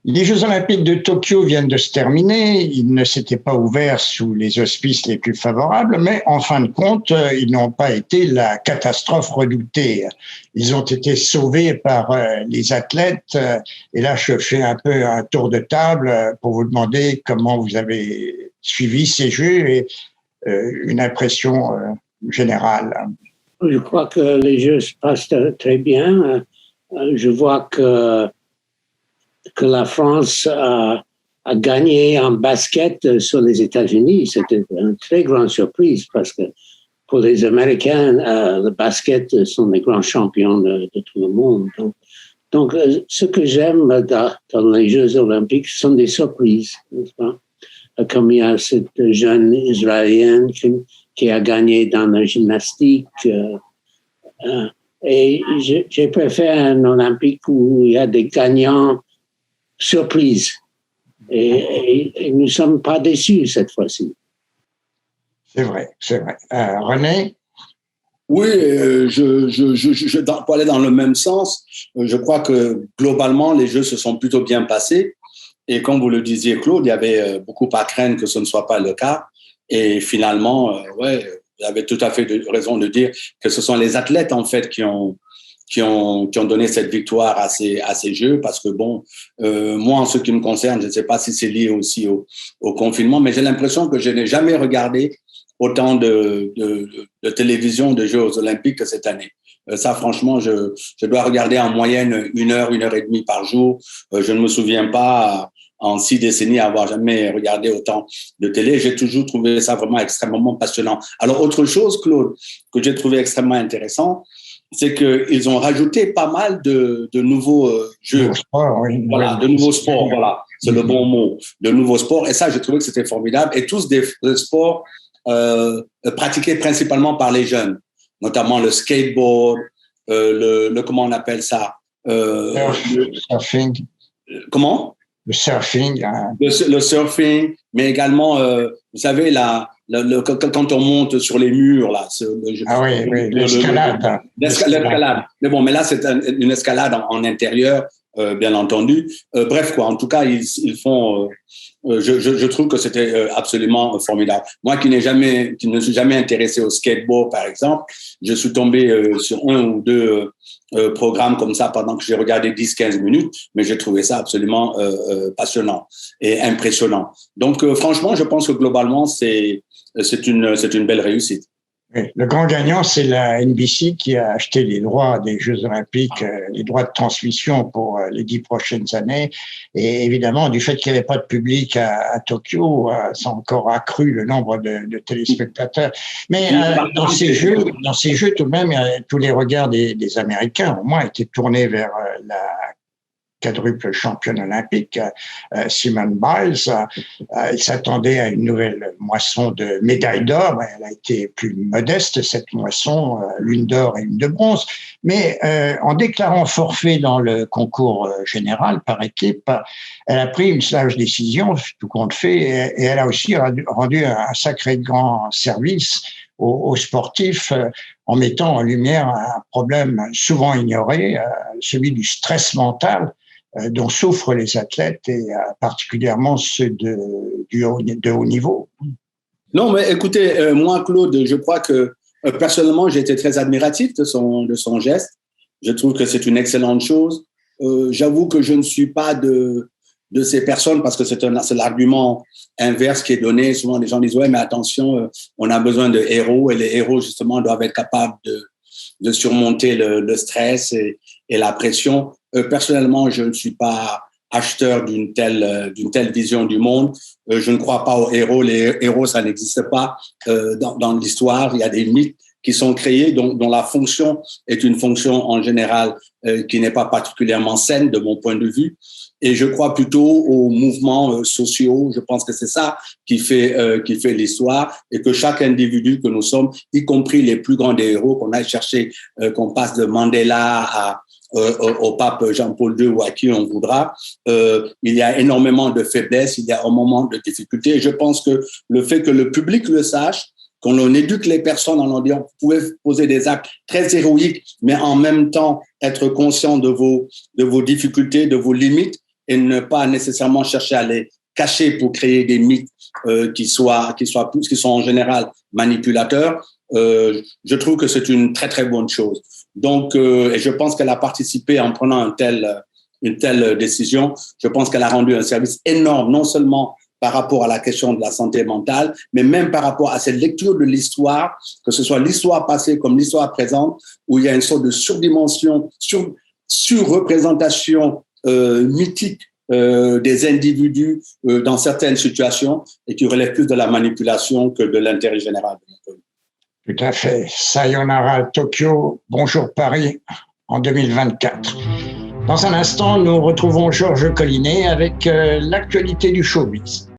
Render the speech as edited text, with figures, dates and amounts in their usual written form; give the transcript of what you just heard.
Les Jeux olympiques de Tokyo viennent de se terminer. Ils ne s'étaient pas ouverts sous les auspices les plus favorables, mais en fin de compte, ils n'ont pas été la catastrophe redoutée. Ils ont été sauvés par les athlètes. Et là, je fais un peu un tour de table pour vous demander comment vous avez suivi ces Jeux et une impression générale. Je crois que les Jeux se passent très bien. Je vois que la France a gagné en basket sur les États-Unis. C'était une très grande surprise parce que pour les Américains, le basket sont les grands champions de tout le monde. Donc, ce que j'aime dans les Jeux olympiques, ce sont des surprises, n'est-ce pas? Comme il y a cette jeune Israélienne qui a gagné dans la gymnastique. Et j'ai préféré un Olympique où il y a des gagnants surprises. Et nous ne sommes pas déçus cette fois-ci. C'est vrai, c'est vrai. René? Oui, pour aller dans le même sens, je crois que globalement, les Jeux se sont plutôt bien passés. Et comme vous le disiez, Claude, il y avait beaucoup à craindre que ce ne soit pas le cas. Et finalement, vous avez tout à fait raison de dire que ce sont les athlètes, en fait, qui ont donné cette victoire à ces Jeux, parce que moi, en ce qui me concerne, je ne sais pas si c'est lié aussi au confinement, mais j'ai l'impression que je n'ai jamais regardé autant de télévision de Jeux olympiques que cette année. Ça, franchement, je dois regarder en moyenne 1 heure, 1 heure et demie par jour. Je ne me souviens pas, en 6 décennies, avoir jamais regardé autant de télé. J'ai toujours trouvé ça vraiment extrêmement passionnant. Alors, autre chose, Claude, que j'ai trouvé extrêmement intéressant, c'est qu'ils ont rajouté pas mal de nouveaux jeux. Voilà, de nouveaux sports, voilà. C'est le bon mot. De nouveaux sports. Et ça, j'ai trouvé que c'était formidable. Et tous des sports pratiqués principalement par les jeunes, notamment le skateboard, comment on appelle ça? Le surfing. Comment? Le surfing. Hein. Le surfing, mais également, vous savez, quand on monte sur les murs, là. L'escalade. L'escalade. Mais bon, mais là, c'est une escalade en intérieur, bien entendu. Bref, quoi, en tout cas, ils font... je trouve que c'était absolument formidable. Moi qui ne suis jamais intéressé au skateboard, par exemple, je suis tombé sur 1 ou 2 programmes comme ça pendant que j'ai regardé 10-15 minutes, mais j'ai trouvé ça absolument passionnant et impressionnant. Donc, franchement, je pense que globalement, c'est une belle réussite. Oui, le grand gagnant, c'est la NBC qui a acheté les droits des Jeux olympiques, les droits de transmission pour les 10 prochaines années. Et évidemment, du fait qu'il n'y avait pas de public à Tokyo, ça a encore accru le nombre de téléspectateurs. Mais dans ces jeux, tout de même, tous les regards des Américains, au moins, étaient tournés vers la quadruple championne olympique, Simone Biles. Elle s'attendait à une nouvelle moisson de médailles d'or. Elle a été plus modeste, cette moisson, 1 d'or et 1 de bronze. Mais en déclarant forfait dans le concours général par équipe, elle a pris une sage décision, tout compte fait, et elle a aussi rendu un sacré grand service aux sportifs en mettant en lumière un problème souvent ignoré, celui du stress mental dont souffrent les athlètes et particulièrement ceux de haut niveau. Non, mais écoutez, moi, Claude, je crois que personnellement, j'ai été très admiratif de son geste. Je trouve que c'est une excellente chose. J'avoue que je ne suis pas de ces personnes, parce que c'est l'argument inverse qui est donné. Souvent, les gens disent « Ouais, mais attention, on a besoin de héros, et les héros, justement, doivent être capables de surmonter le stress et la pression. » Personnellement, je ne suis pas acheteur d'une telle vision du monde. Je ne crois pas aux héros. Les héros, ça n'existe pas dans l'histoire. Il y a des mythes qui sont créés, dont la fonction est une fonction en général qui n'est pas particulièrement saine de mon point de vue. Et je crois plutôt aux mouvements sociaux. Je pense que c'est ça qui fait l'histoire, et que chaque individu que nous sommes, y compris les plus grands des héros, qu'on aille chercher, qu'on passe de Mandela au pape Jean-Paul II ou à qui on voudra, il y a énormément de faiblesses, il y a un moment de difficulté. Et je pense que le fait que le public le sache, qu'on éduque les personnes en leur disant vous pouvez poser des actes très héroïques, mais en même temps être conscient de vos difficultés, de vos limites, et ne pas nécessairement chercher à les cacher pour créer des mythes qui sont en général manipulateurs, je trouve que c'est une très, très bonne chose. Donc, et je pense qu'elle a participé en prenant une telle décision. Je pense qu'elle a rendu un service énorme, non seulement par rapport à la question de la santé mentale, mais même par rapport à cette lecture de l'histoire, que ce soit l'histoire passée comme l'histoire présente, où il y a une sorte de surdimension, surreprésentation mythique des individus dans certaines situations et qui relève plus de la manipulation que de l'intérêt général. Tout à fait. Sayonara Tokyo, bonjour Paris en 2024. Dans un instant, nous retrouvons Georges Collinet avec l'actualité du showbiz.